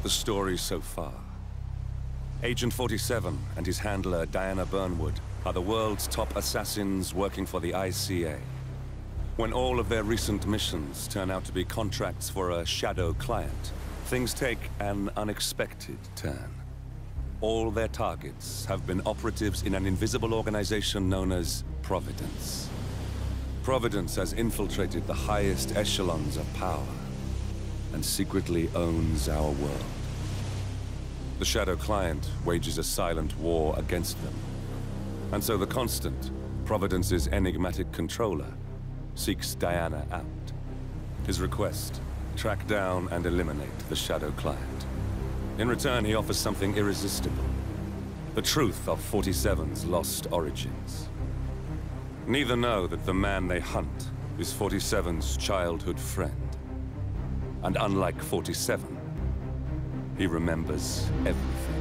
The story so far. Agent 47 and his handler Diana Burnwood are the world's top assassins working for the ICA. When all of their recent missions turn out to be contracts for a shadow client, things take an unexpected turn. All their targets have been operatives in an invisible organization known as Providence. Providence has infiltrated the highest echelons of power and secretly owns our world. The Shadow Client wages a silent war against them. And so the Constant, Providence's enigmatic controller, seeks Diana out. His request, track down and eliminate the Shadow Client. In return, he offers something irresistible. The truth of 47's lost origins. Neither know that the man they hunt is 47's childhood friend. And unlike 47, he remembers everything.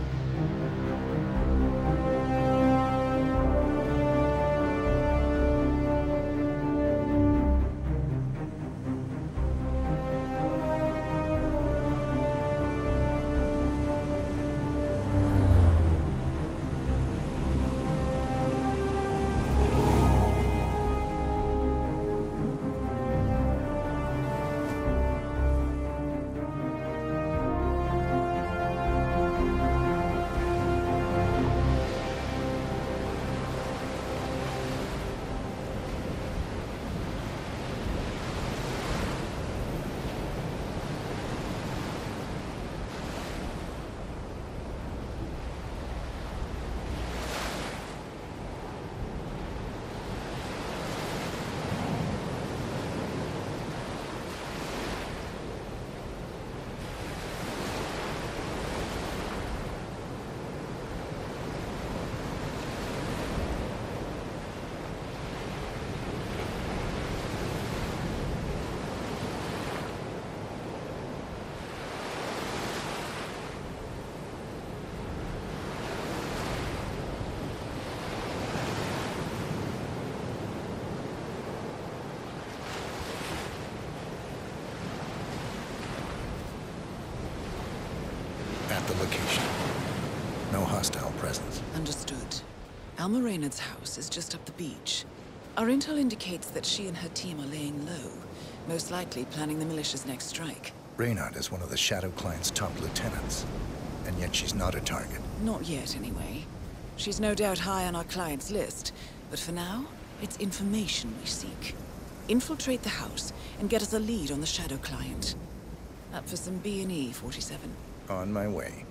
At the location. No hostile presence. Understood. Alma Reynard's house is just up the beach. Our intel indicates that she and her team are laying low, most likely planning the militia's next strike. Reynard is one of the Shadow Client's top lieutenants, and yet she's not a target. Not yet, anyway. She's no doubt high on our client's list, but for now, it's information we seek. Infiltrate the house and get us a lead on the Shadow Client. Up for some B&E, 47. On my way.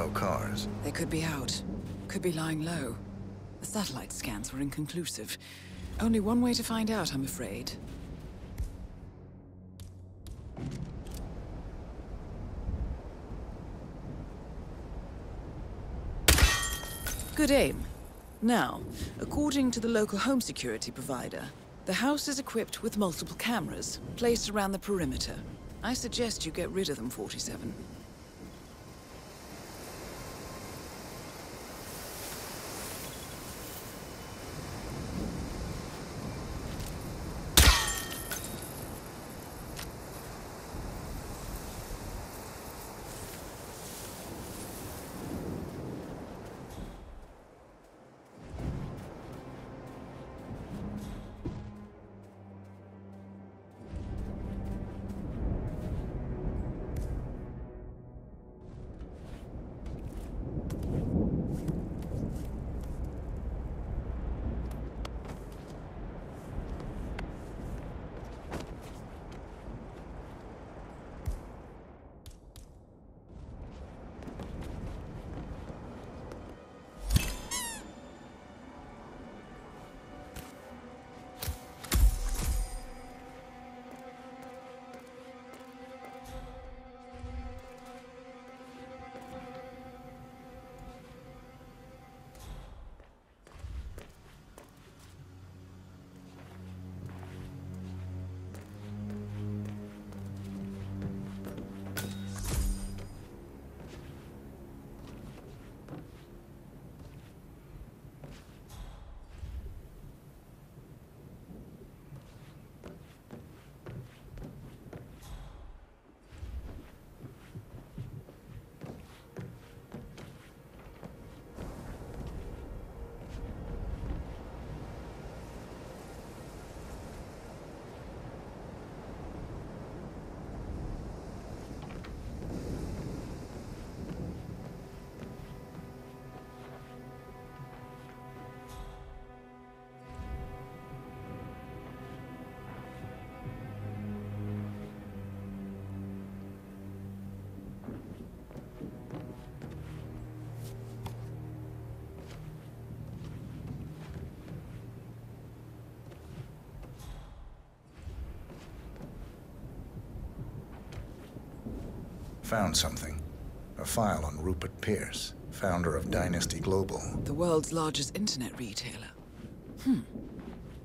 no cars. They could be out. Could be lying low. The satellite scans were inconclusive. Only one way to find out, I'm afraid. Good aim. Now, according to the local home security provider, the house is equipped with multiple cameras, placed around the perimeter. I suggest you get rid of them, 47. Found something. A file on Rupert Pierce, founder of Dynasty Global. The world's largest internet retailer.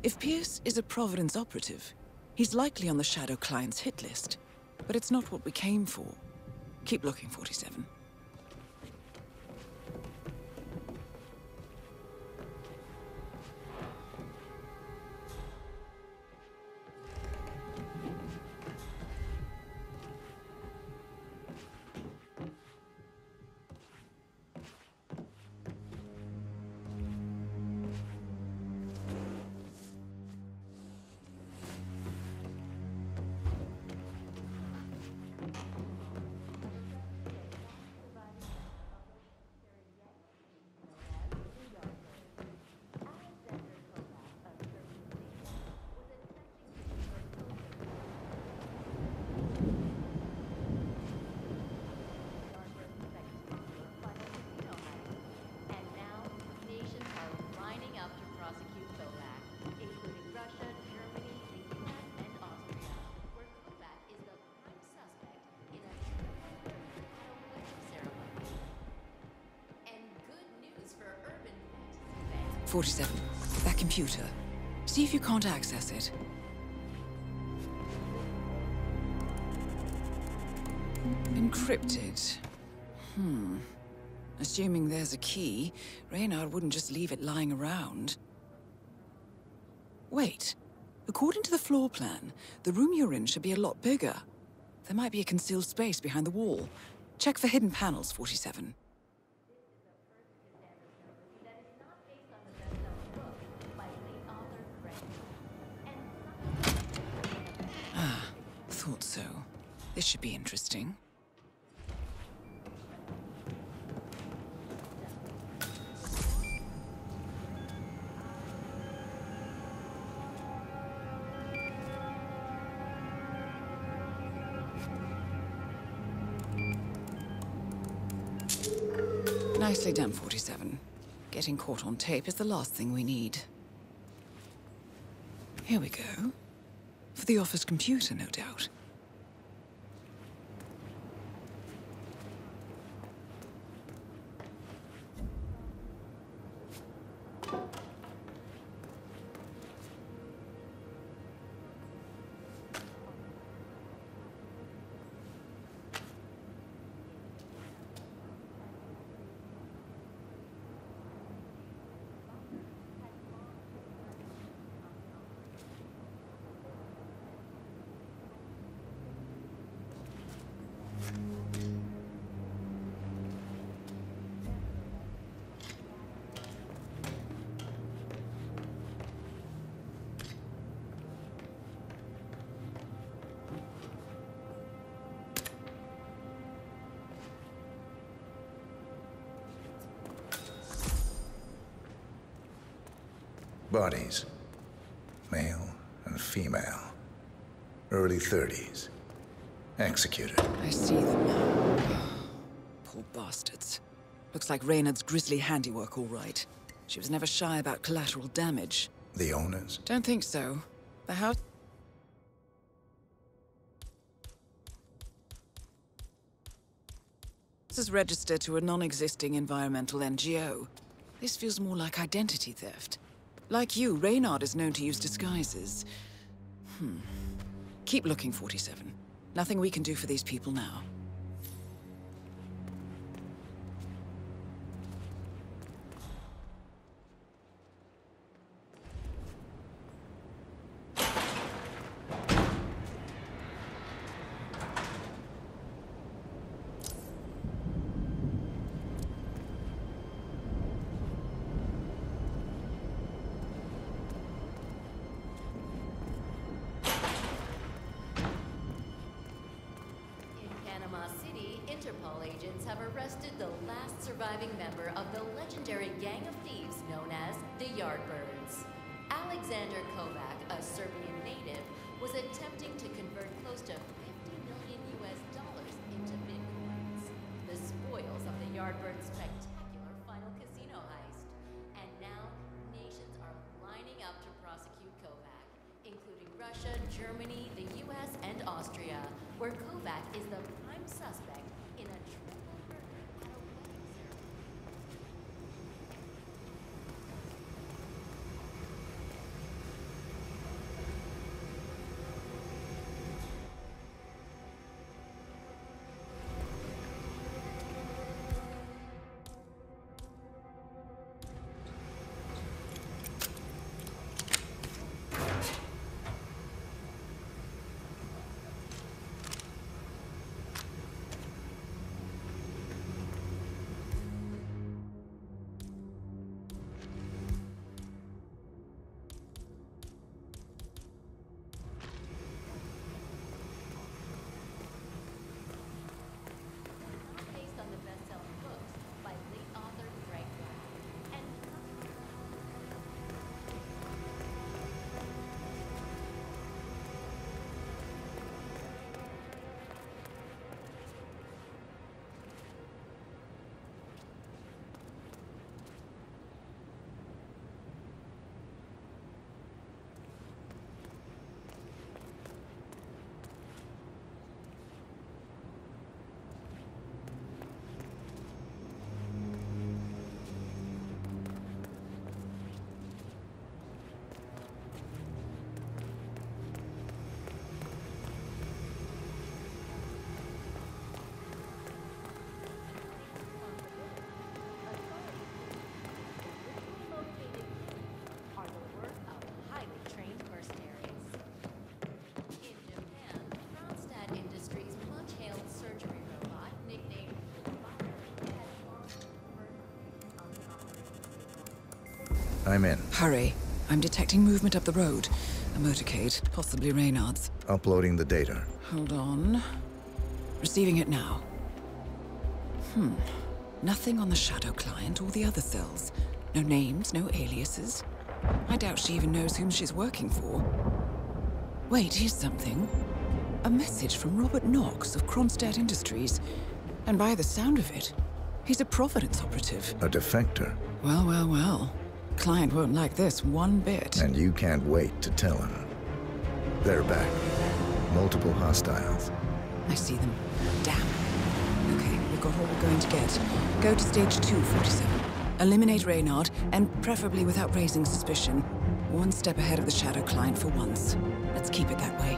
If Pierce is a Providence operative, he's likely on the Shadow client's hit list. But it's not what we came for. Keep looking, 47. That computer. See if you can't access it. Encrypted. Assuming there's a key, Reynard wouldn't just leave it lying around. Wait. According to the floor plan, the room you're in should be a lot bigger. There might be a concealed space behind the wall. Check for hidden panels, 47. Thought so. This should be interesting. Nicely done, 47. Getting caught on tape is the last thing we need. Here we go. For the office computer, no doubt. Bodies. Male and female. Early 30s. Executed. I see them now. Poor bastards. Looks like Reynard's grisly handiwork, all right. She was never shy about collateral damage. The owners? Don't think so. The house... This is registered to a non-existing environmental NGO. This feels more like identity theft. Like you, Reynard is known to use disguises. Keep looking, 47. Nothing we can do for these people now. Interpol agents have arrested the last surviving member of the legendary gang of thieves known as the Yardbirds. Alexander Kovac, a Serbian native, was attempting to convert close to $50 million into bitcoins, the spoils of the Yardbirds' spectacular final casino heist. And now, nations are lining up to prosecute Kovac, including Russia, Germany, the US, and Austria, where Kovac is the prime suspect in a triple murder at a wedding ceremony. I'm in. Hurry. I'm detecting movement up the road. A motorcade, possibly Reynard's. Uploading the data. Hold on. Receiving it now. Nothing on the Shadow client or the other cells. No names, no aliases. I doubt she even knows whom she's working for. Wait, here's something. A message from Robert Knox of Kronstadt Industries. And by the sound of it, He's a Providence operative. A defector. Well, well, well. Client won't like this one bit. And you can't wait to tell him. They're back. Multiple hostiles. I see them. Damn. Okay, we've got all we're going to get. Go to stage 247. Eliminate Reynard, and preferably without raising suspicion. One step ahead of the Shadow Client for once. Let's keep it that way.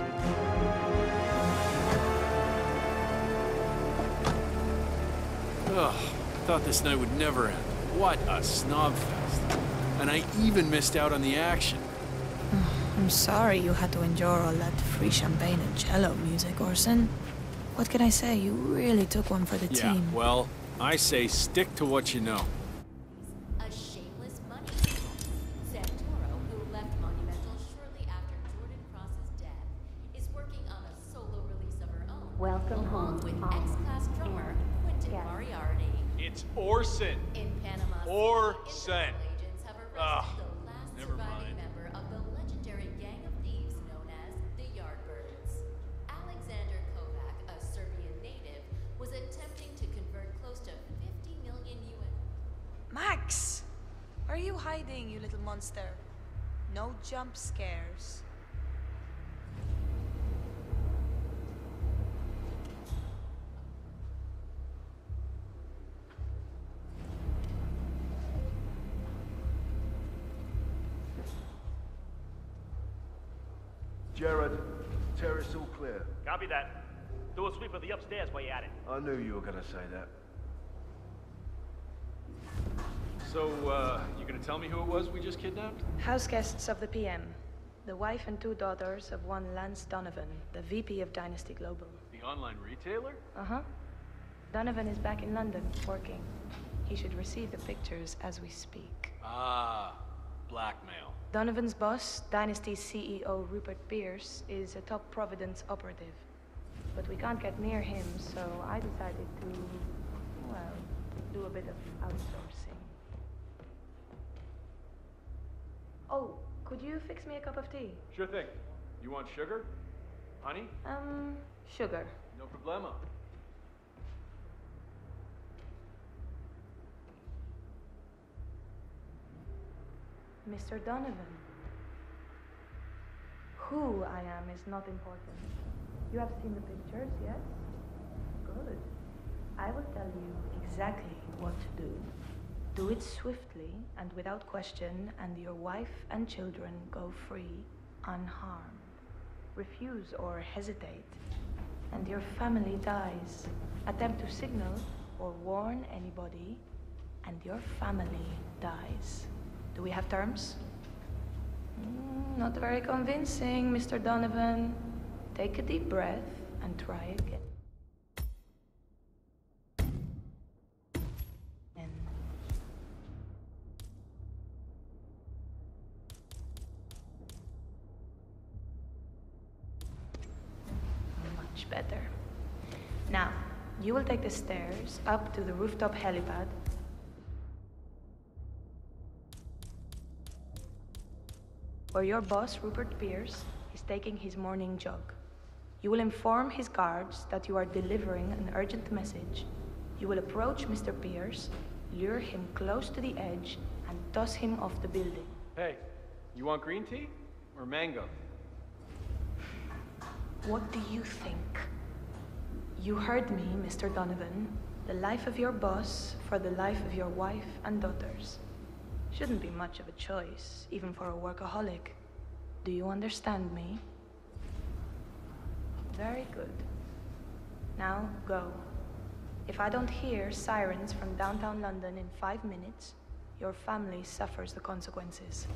Ugh, I thought this night would never end. What a snobfest. And I even missed out on the action. I'm sorry you had to endure all that free champagne and cello music, Orson. What can I say? You really took one for the team. Yeah, well, I say stick to what you know. A shameless money grab. Santoro, who left Monumental shortly after Jordan Cross's death, is working on a solo release of her own. Welcome along home, with Tom. ex-class drummer Quentin Yes. Moriarty. It's Orson. In Panama City, Orson. Interpol agents have arrested the last never surviving mind. member of the legendary gang of thieves known as the Yardbirds. Alexander Kovac, a Serbian native, was attempting to convert close to 50 million US. Max! Where are you hiding, you little monster? No jump scares. Jared, terrace all clear. Copy that. Do a sweep of the upstairs while you're at it. I knew you were gonna say that. So, you gonna tell me who it was we just kidnapped? House guests of the PM. The wife and two daughters of one Lance Donovan, the VP of Dynasty Global. The online retailer? Uh-huh. Donovan is back in London, working. He should receive the pictures as we speak. Ah, blackmail. Donovan's boss, Dynasty's CEO Rupert Pierce, is a top Providence operative. But we can't get near him, so I decided to, well, do a bit of outsourcing. Oh, could you fix me a cup of tea? Sure thing. You want sugar? Honey? Sugar. No problema. Mr. Donovan. Who I am is not important. You have seen the pictures, yes? Good. I will tell you exactly what to do. Do it swiftly and without question, and your wife and children go free, unharmed. Refuse or hesitate, and your family dies. Attempt to signal or warn anybody, and your family dies. Do we have terms? Not very convincing, Mr. Donovan. Take a deep breath and try again. Much better. Now, you will take the stairs up to the rooftop helipad. Where your boss, Rupert Pierce, is taking his morning jog. You will inform his guards that you are delivering an urgent message. You will approach Mr. Pierce, lure him close to the edge, and toss him off the building. Hey, you want green tea or mango? What do you think? You heard me, Mr. Donovan. The life of your boss for the life of your wife and daughters. Shouldn't be much of a choice, even for a workaholic. Do you understand me? Very good. Now, go. If I don't hear sirens from downtown London in 5 minutes, your family suffers the consequences.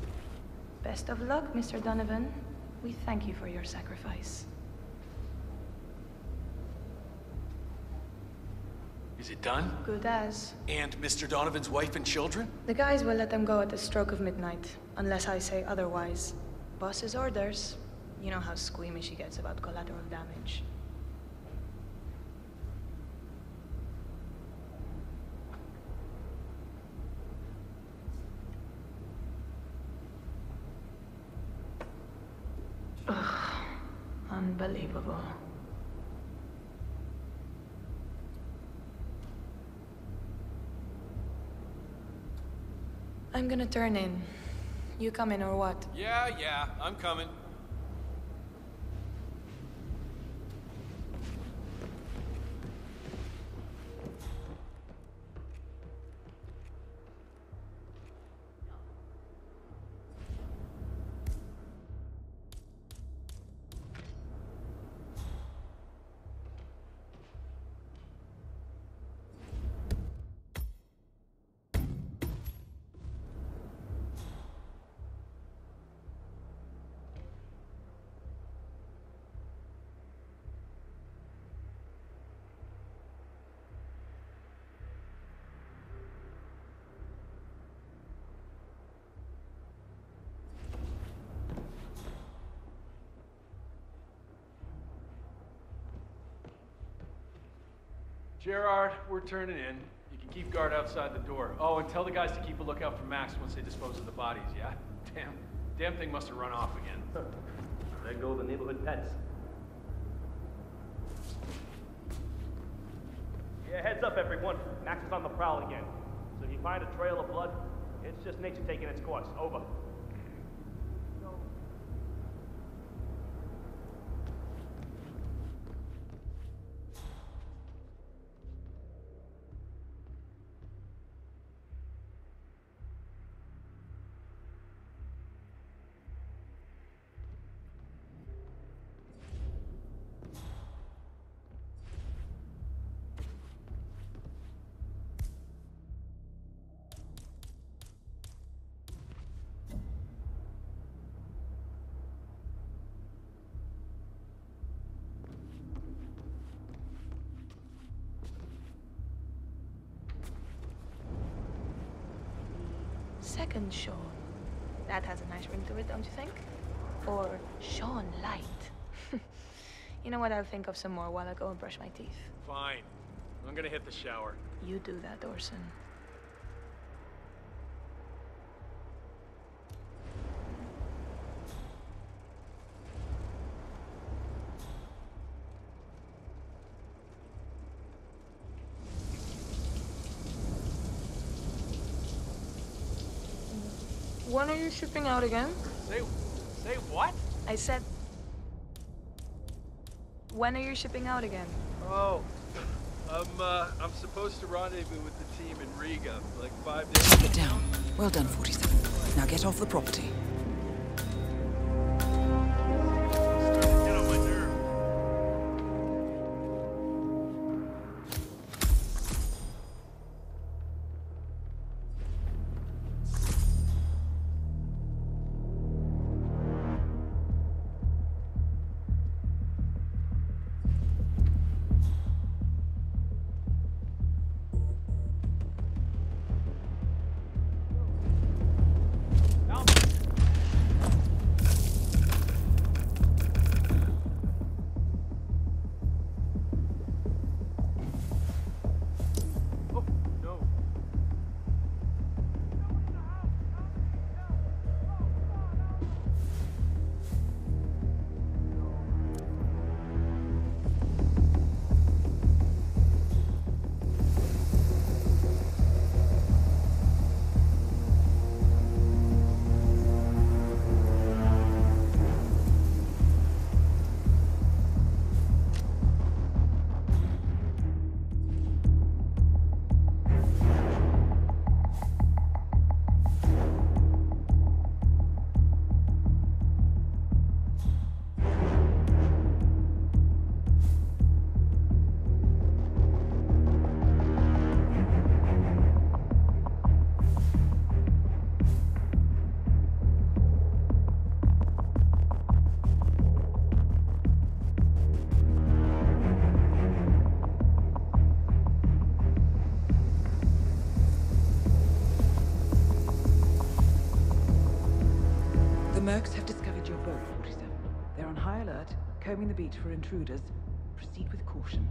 Best of luck, Mr. Donovan. We thank you for your sacrifice. Is it done? Good as. And Mr. Donovan's wife and children? The guys will let them go at the stroke of midnight, unless I say otherwise. Boss's orders. You know how squeamish he gets about collateral damage. Ugh, unbelievable. I'm gonna turn in. You coming or what? Yeah, I'm coming. Gerard, we're turning in. You can keep guard outside the door. Oh, and tell the guys to keep a lookout for Max once they dispose of the bodies, yeah? Damn thing must have run off again. There go the neighborhood pets. Yeah, heads up, everyone. Max is on the prowl again. So if you find a trail of blood, it's just nature taking its course. Over. Second Sean. That has a nice ring to it, don't you think? Or Sean Light. You know what? I'll think of some more while I go and brush my teeth. Fine. I'm gonna hit the shower. You do that, Orson. When are you shipping out again? Say what? I said... When are you shipping out again? Oh, I'm supposed to rendezvous with the team in Riga, like 5 days. Get down. Well done, 47. Now get off the property. Get on my nerve. The Mercs have discovered your boat, 47. They're on high alert, combing the beach for intruders. Proceed with caution.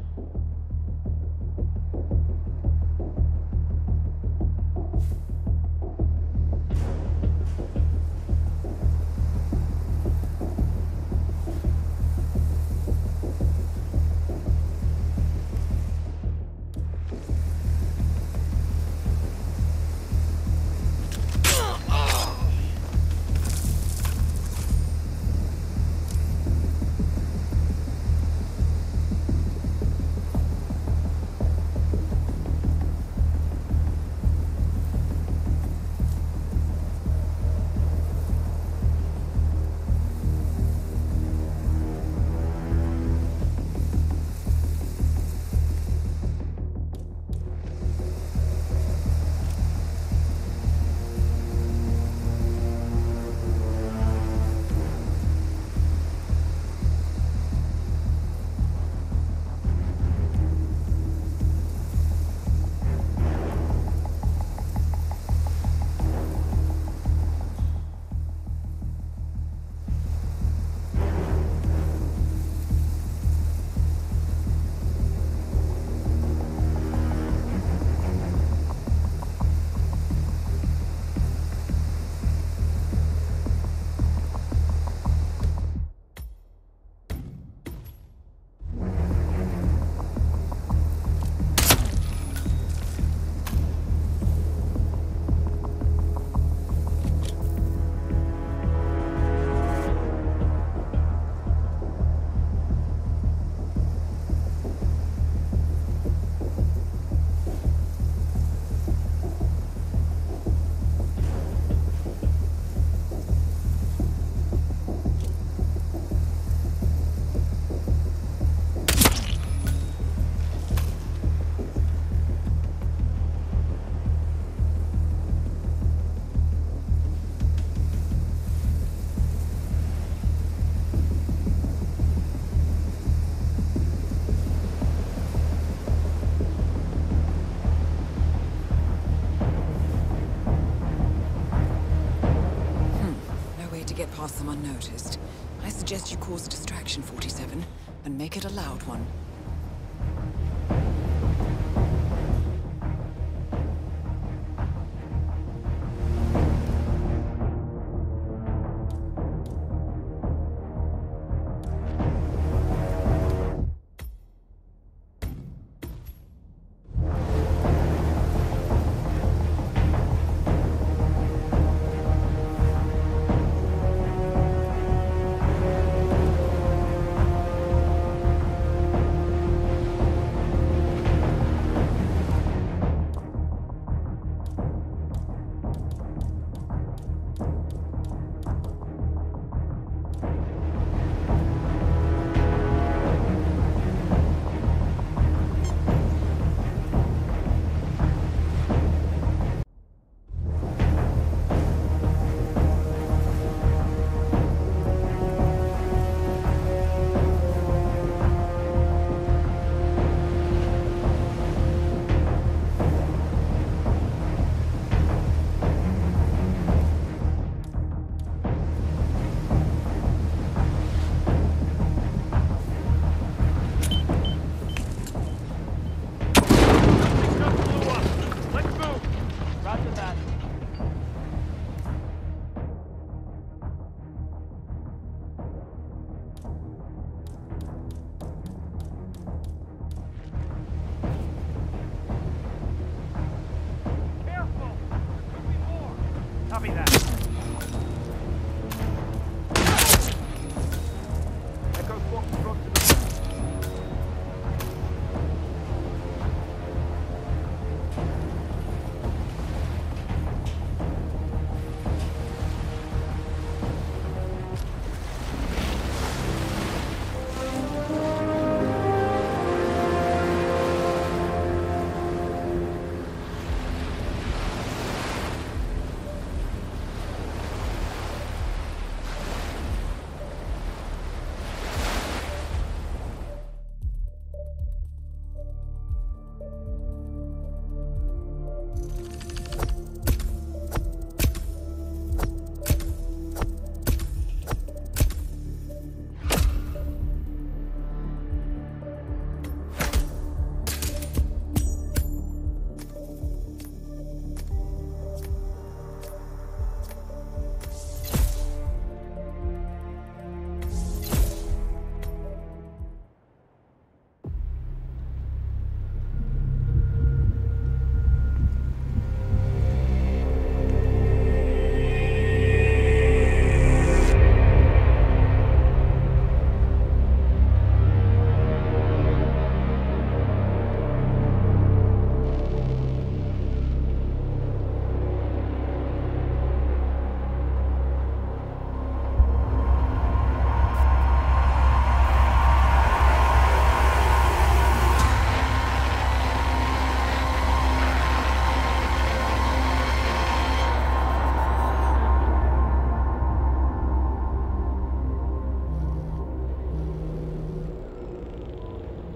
to get past them unnoticed. I suggest you cause a distraction, 47, and make it a loud one. Copy that. Echo Fox drop to the...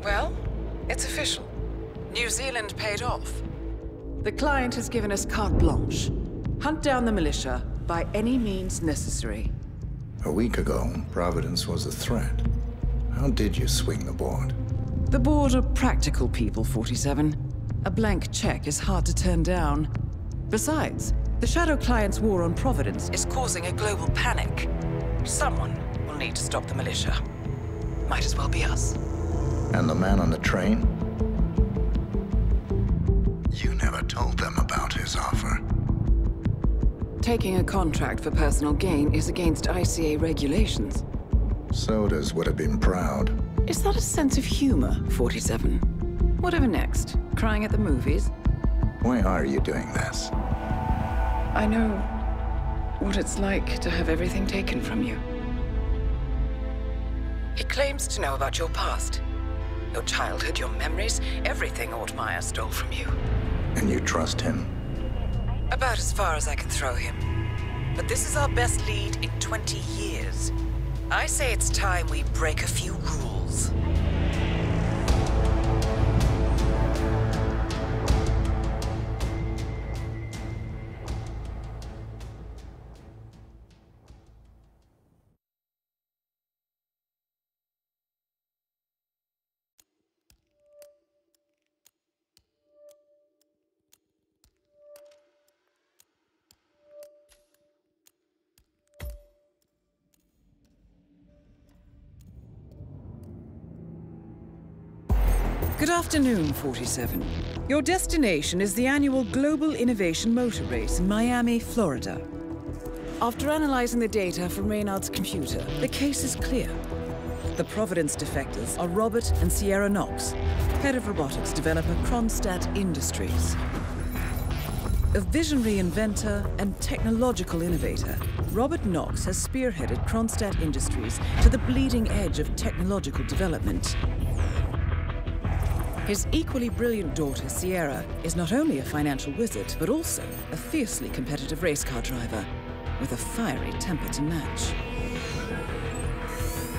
Well, it's official. New Zealand paid off. The client has given us carte blanche. Hunt down the militia by any means necessary. A week ago, Providence was a threat. How did you swing the board? The board are practical people, 47. A blank check is hard to turn down. Besides, the Shadow Client's war on Providence is causing a global panic. Someone will need to stop the militia. Might as well be us. And the man on the train? You never told them about his offer. Taking a contract for personal gain is against ICA regulations. Sodas would have been proud. Is that a sense of humor, 47? Whatever next? Crying at the movies? Why are you doing this? I know what it's like to have everything taken from you. He claims to know about your past. Your childhood, your memories, everything Altmaier stole from you. And you trust him? About as far as I can throw him. But this is our best lead in 20 years. I say it's time we break a few rules. Good afternoon, 47. Your destination is the annual Global Innovation Motor Race in Miami, Florida. After analyzing the data from Reynard's computer, the case is clear. The Providence defectors are Robert and Sierra Knox, head of robotics developer Kronstadt Industries. A visionary inventor and technological innovator, Robert Knox has spearheaded Kronstadt Industries to the bleeding edge of technological development. His equally brilliant daughter, Sierra, is not only a financial wizard, but also a fiercely competitive race car driver, with a fiery temper to match.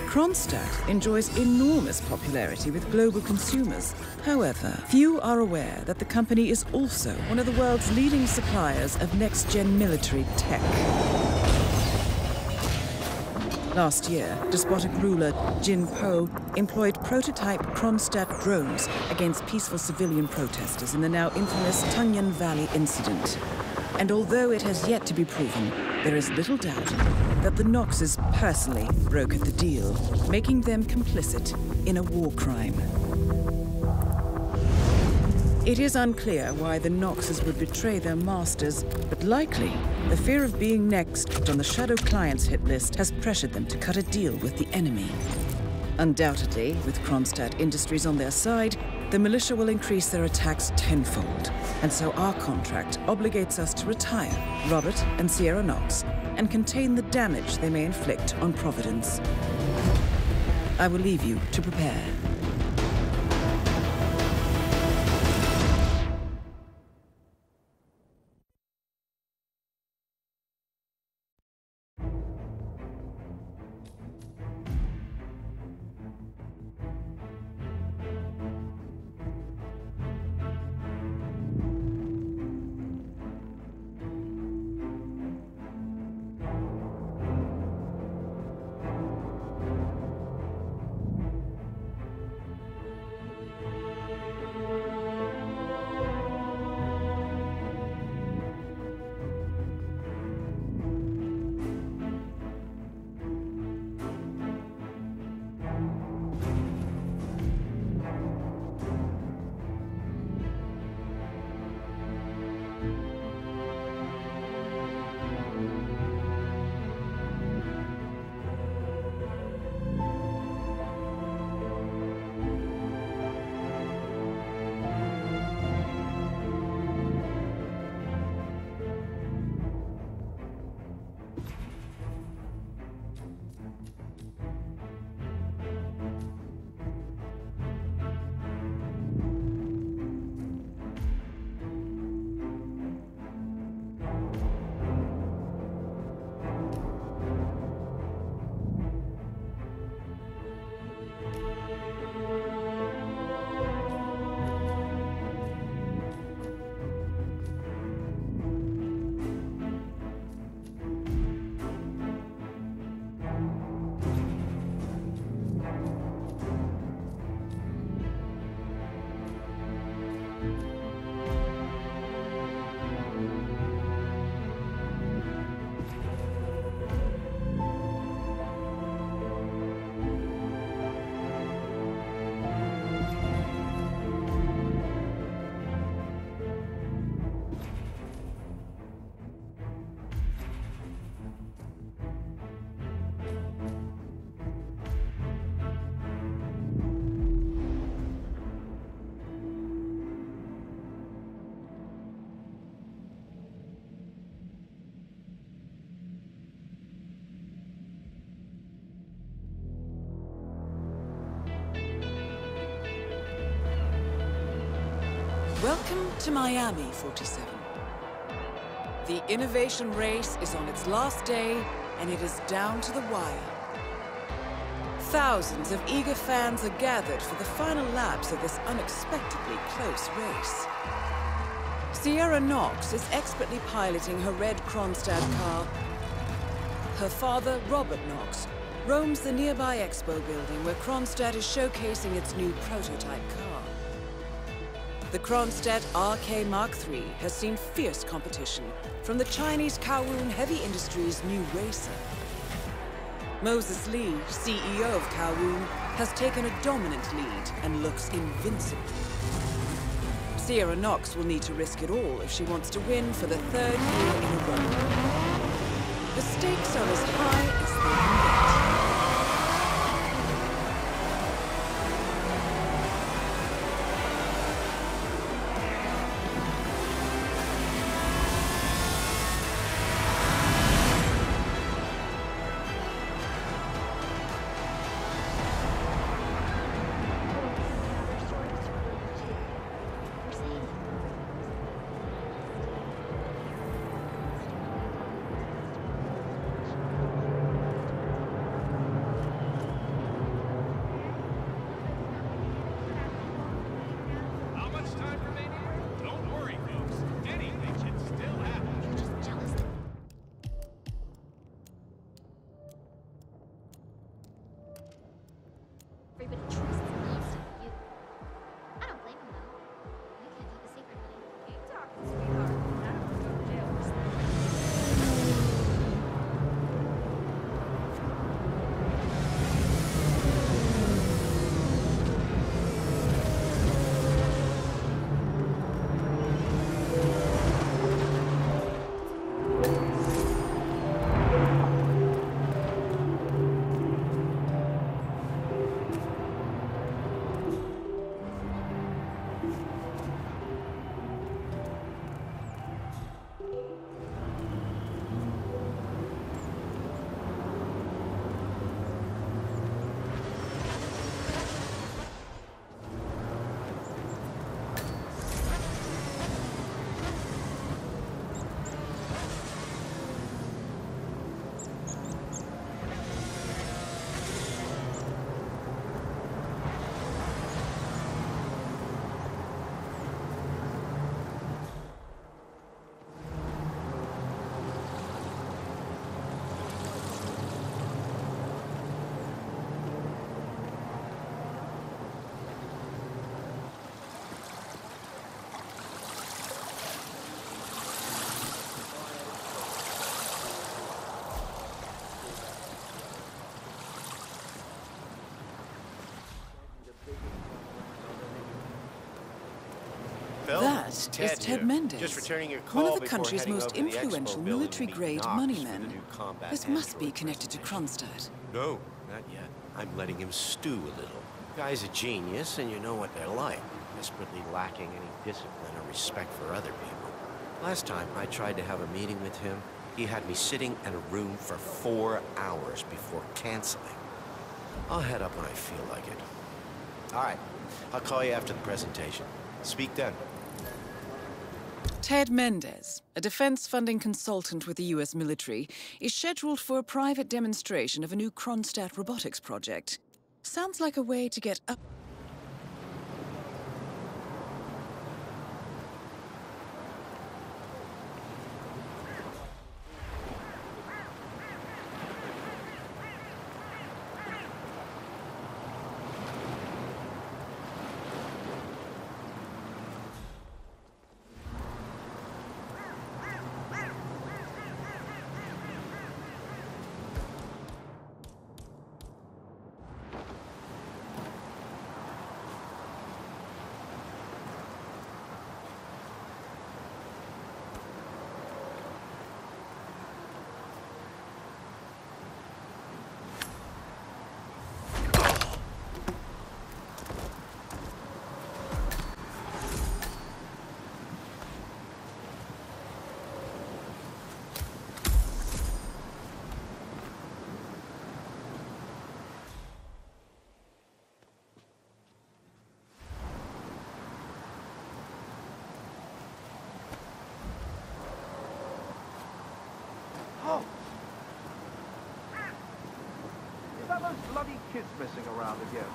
Kronstadt enjoys enormous popularity with global consumers. However, few are aware that the company is also one of the world's leading suppliers of next-gen military tech. Last year, despotic ruler Jin Po employed prototype Kronstadt drones against peaceful civilian protesters in the now infamous Tunyan Valley incident. And although it has yet to be proven, there is little doubt that the Knoxes personally brokered the deal, making them complicit in a war crime. It is unclear why the Knoxes would betray their masters, but likely the fear of being next on the Shadow Clients hit list has pressured them to cut a deal with the enemy. Undoubtedly, with Kronstadt Industries on their side, the militia will increase their attacks tenfold, and so our contract obligates us to retire Robert and Sierra Knox and contain the damage they may inflict on Providence. I will leave you to prepare. Welcome to Miami, 47. The innovation race is on its last day, and it is down to the wire. Thousands of eager fans are gathered for the final laps of this unexpectedly close race. Sierra Knox is expertly piloting her red Kronstadt car. Her father, Robert Knox, roams the nearby expo building where Kronstadt is showcasing its new prototype car. The Kronstadt RK Mark III has seen fierce competition from the Chinese Kowloon Heavy Industries' new racer. Moses Lee, CEO of Kowloon, has taken a dominant lead and looks invincible. Sierra Knox will need to risk it all if she wants to win for the 3rd year in a row. The stakes are as high as they can get. Everybody trusts me instead of you. I don't blame him though. You can't keep a secret, honey. Keep talking, sweetheart. I don't want to go to jail for something. That is Ted Mendez, one of the country's most influential military-grade moneymen. This must be connected to Kronstadt. No, not yet. I'm letting him stew a little. Guy's a genius, and you know what they're like. Desperately lacking any discipline or respect for other people. Last time I tried to have a meeting with him, he had me sitting in a room for 4 hours before canceling. I'll head up when I feel like it. All right, I'll call you after the presentation. Speak then. Ted Mendez, a defense funding consultant with the US military, is scheduled for a private demonstration of a new Kronstadt robotics project. Sounds like a way to get up. Oh! Is that those bloody kids messing around again?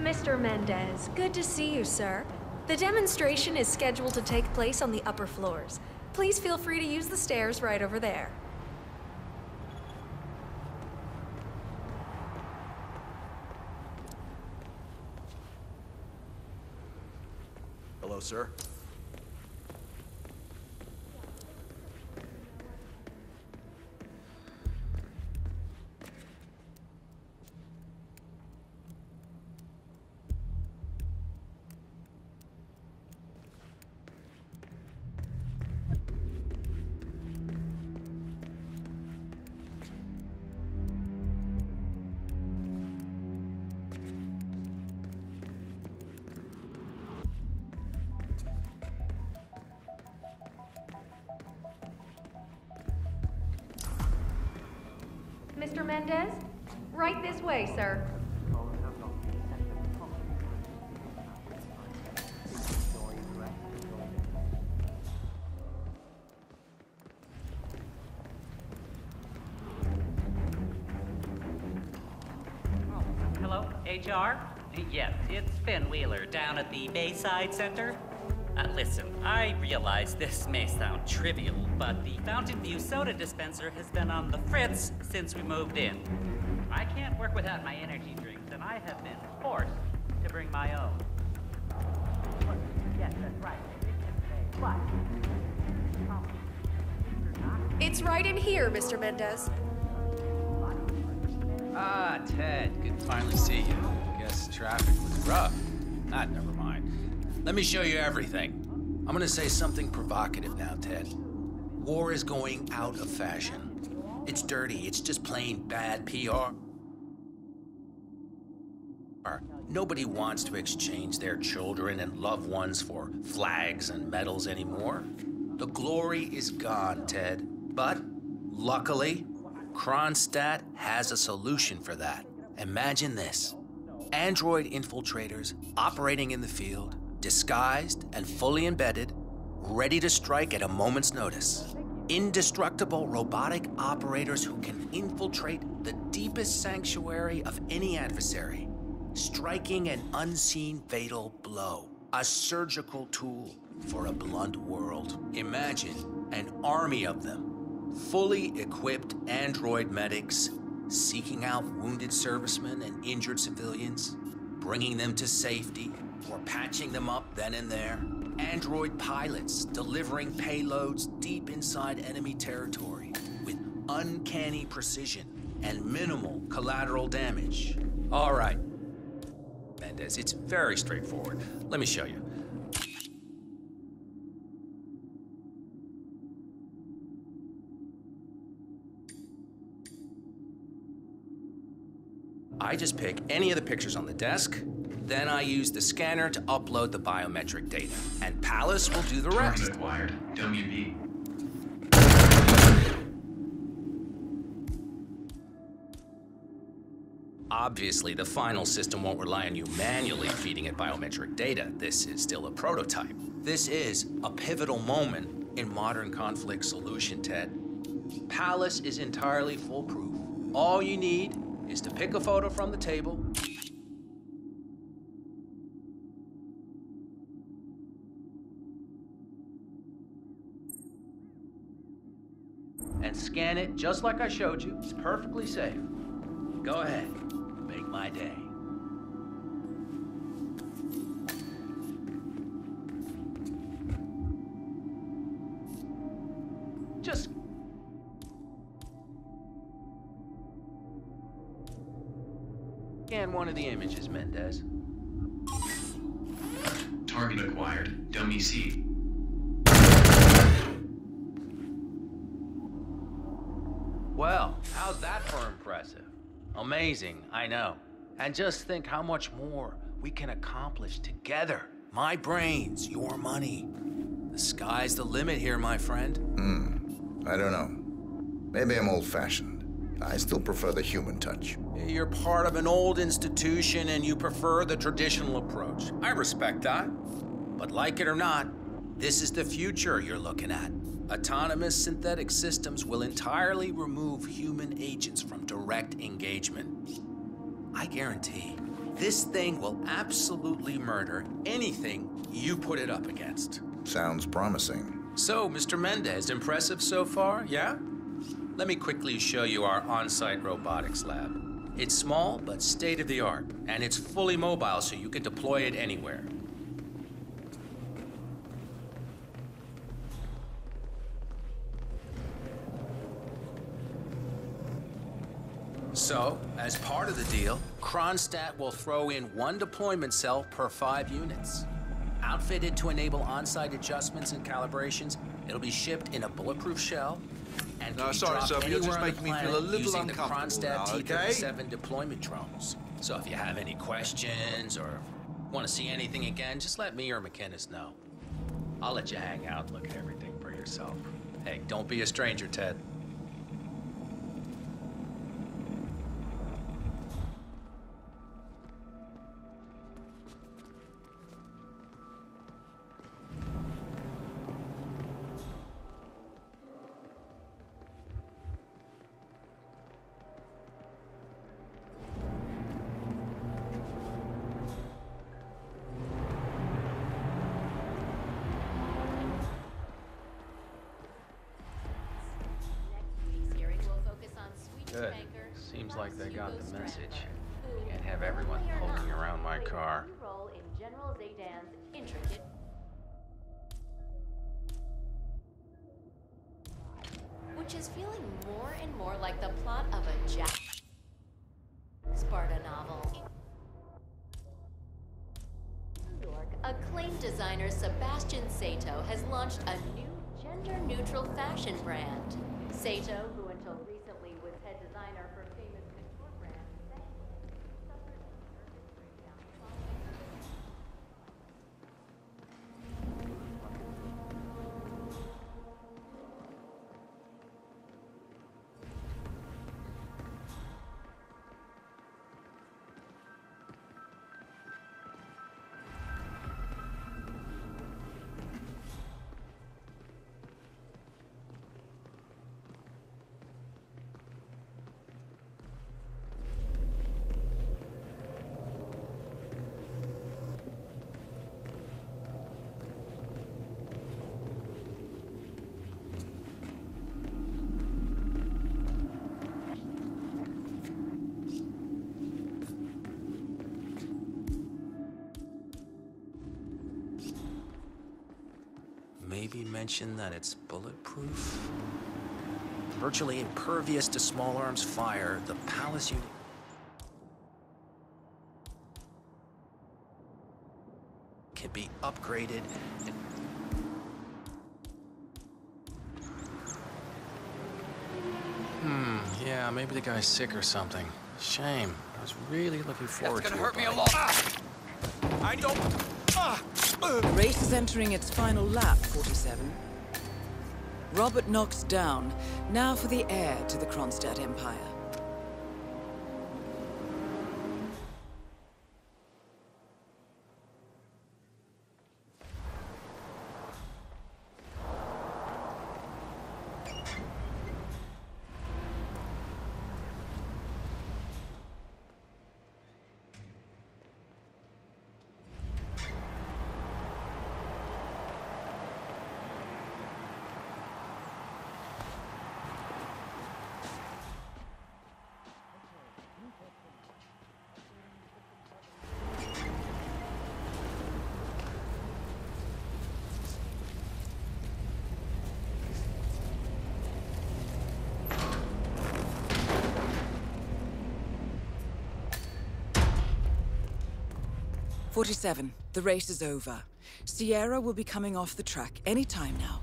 Mr. Mendez, good to see you, sir. The demonstration is scheduled to take place on the upper floors. Please feel free to use the stairs right over there. Hello, sir. Mr. Mendez? Right this way, sir. Hello, HR? Yes, it's Finn Wheeler down at the Bayside Center. Listen, I realize this may sound trivial, but the Fountain View soda dispenser has been on the fritz since we moved in. I can't work without my energy drinks, and I have been forced to bring my own. Yes, that's right. It's right in here, Mr. Mendez. Ah, Ted, good to finally see you. Guess traffic was rough. Never mind. Let me show you everything. I'm gonna say something provocative now, Ted. War is going out of fashion. It's dirty, it's just plain bad PR. Nobody wants to exchange their children and loved ones for flags and medals anymore. The glory is gone, Ted. But, luckily, Kronstadt has a solution for that. Imagine this. Android infiltrators operating in the field, disguised and fully embedded, ready to strike at a moment's notice. Indestructible robotic operators who can infiltrate the deepest sanctuary of any adversary, striking an unseen fatal blow. A surgical tool for a blunt world. Imagine an army of them, fully equipped android medics, seeking out wounded servicemen and injured civilians, bringing them to safety, or patching them up then and there. Android pilots delivering payloads deep inside enemy territory with uncanny precision and minimal collateral damage. All right, Mendez, it's very straightforward. Let me show you. I just pick any of the pictures on the desk, then I use the scanner to upload the biometric data, and Palace will do the rest. Target acquired. WB. Obviously, the final system won't rely on you manually feeding it biometric data. This is still a prototype. This is a pivotal moment in modern conflict solution, Ted. Palace is entirely foolproof. All you need is to pick a photo from the table, and scan it just like I showed you. It's perfectly safe. Go ahead, make my day. Just scan one of the images, Mendez. Target acquired. Dummy C. Well, how's that for impressive? Amazing, I know. And just think how much more we can accomplish together. My brains, your money. The sky's the limit here, my friend. I don't know. Maybe I'm old-fashioned. I still prefer the human touch. You're part of an old institution and you prefer the traditional approach. I respect that. But like it or not, this is the future you're looking at. Autonomous synthetic systems will entirely remove human agents from direct engagement. I guarantee This thing will absolutely murder anything you put it up against. Sounds promising. So, Mr. Mendez, impressive so far, yeah? Let me quickly show you our on-site robotics lab. It's small, but state-of-the-art, and it's fully mobile, so you can deploy it anywhere. So, as part of the deal, Kronstadt will throw in 1 deployment cell per 5 units. Outfitted to enable on-site adjustments and calibrations, it'll be shipped in a bulletproof shell and can be sorry, dropped sir, but you're anywhere just on the making me feel planet a little using the uncomfortable Kronstadt now, T-37 deployment drones. So if you have any questions or want to see anything again, just let me or McInnes know. I'll let you hang out and look at everything for yourself. Hey, don't be a stranger, Ted. Good. Seems like they got the message. Can't have everyone poking around my car. Role in General Zaydan's intricate. Which is feeling more and more like the plot of a Jack Sparta novel. New York, acclaimed designer Sebastian Sato has launched a new gender-neutral fashion brand. Sato, who until recently was head designer for famous couture brand, suffered a nervous breakdown Maybe mention that it's bulletproof? Virtually impervious to small arms fire, the Palace unit can be upgraded and... yeah, maybe the guy's sick or something. Shame. I was really looking forward to it. That's gonna hurt me a lot. I don't... The race is entering its final lap, 47. Robert Knox down. Now for the heir to the Kronstadt Empire. "47, the race is over. Sierra will be coming off the track any time now."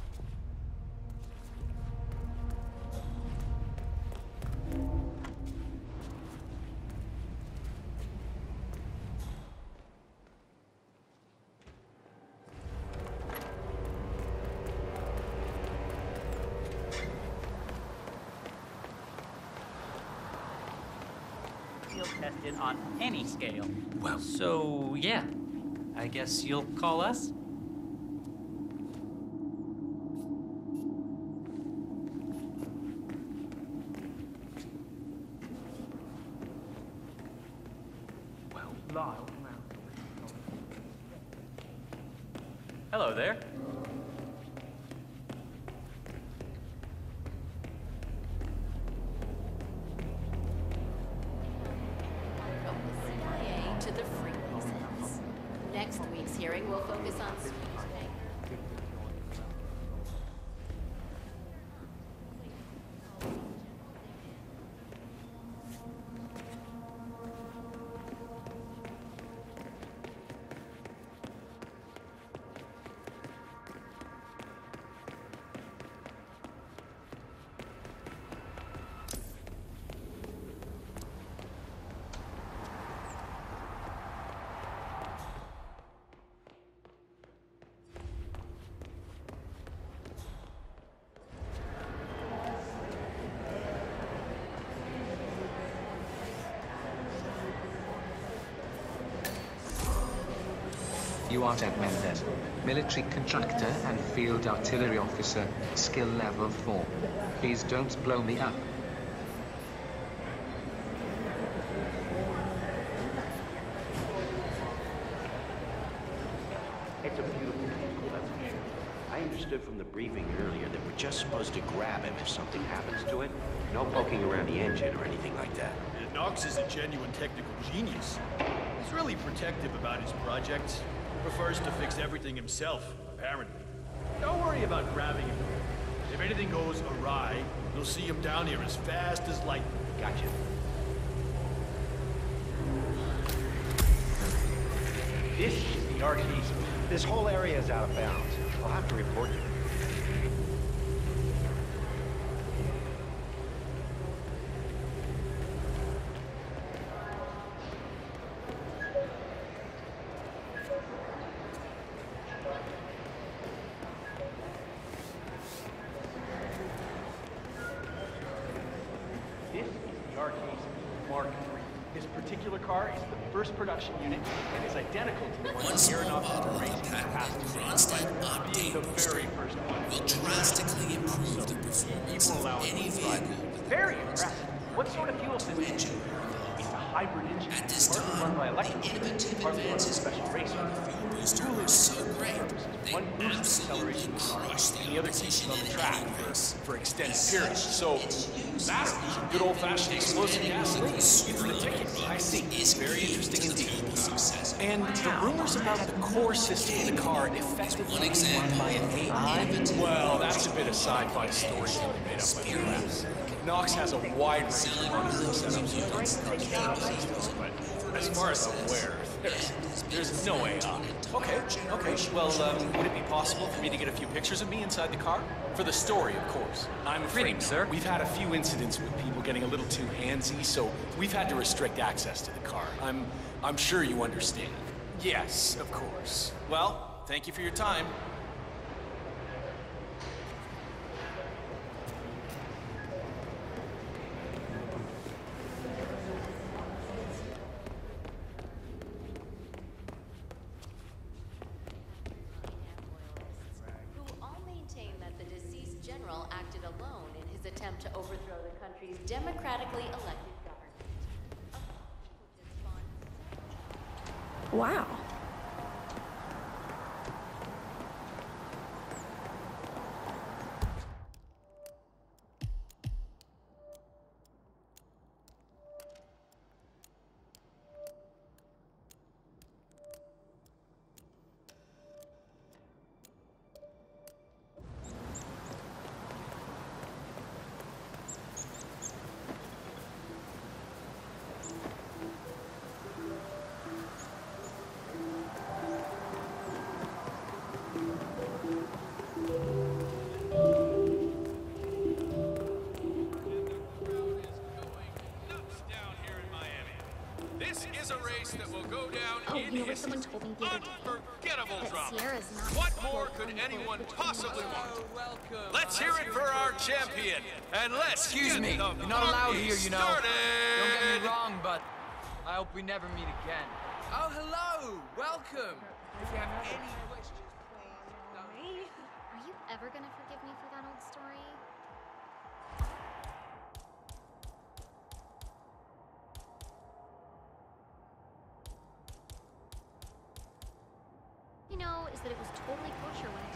Tested on any scale. Well, so yeah, I guess you'll call us? Well, Hello there. From the CIA to the Freemasons. Next week's hearing will focus on You are Ted Mendez, military contractor and field artillery officer, skill level 4. Please don't blow me up. It's a beautiful vehicle, that's for sure. I understood from the briefing earlier that we're just supposed to grab him if something happens to it. No poking around the engine or anything like that. Knox is a genuine technical genius. He's really protective about his projects. Prefers to fix everything himself, apparently. Don't worry about grabbing him. If anything goes awry, you'll see him down here as fast as lightning. Gotcha. This is the arcade. This whole area is out of bounds. I'll have to report you. This is the arcade Mark III. This particular car is the first production unit and is identical to the one Aeronautics raced in the past. Being the very first one will drastically improve the performance of any vehicle. Very impressive. What sort of fuel system? It's a hybrid engine. At this time, the innovative advances in the fuel booster are so great, they absolutely crush the opposition in any race. For extended periods. So, that's good old-fashioned explosive gasoline. It's the ticket. I see. Very interesting indeed. And the rumors about the core system of the car effectively run by an AI? Well, that's a bit of sci-fi storytelling made up by Glass. Knox has a wide range of monitoring setups with cars, but as far as I'm aware, there's no AI. Okay. Well, would it be possible for me to get a few pictures of me inside the car? For the story, of course. I'm afraid, sir. We've had a few incidents with people getting a little too handsy, so we've had to restrict access to the car. I'm sure you understand. Yes, of course. Well, thank you for your time. acted alone in his attempt to overthrow the country's democratically elected government. Wow. That will go down in history. Unforgettable drama. What more could anyone possibly want? Let's hear it for our champion, and let's Excuse me, you're not allowed here, you know. Don't get me wrong, but I hope we never meet again. Oh, hello! Welcome! If you have any questions, please. Me? Are you ever gonna forgive me for that old story? that it was totally kosher when it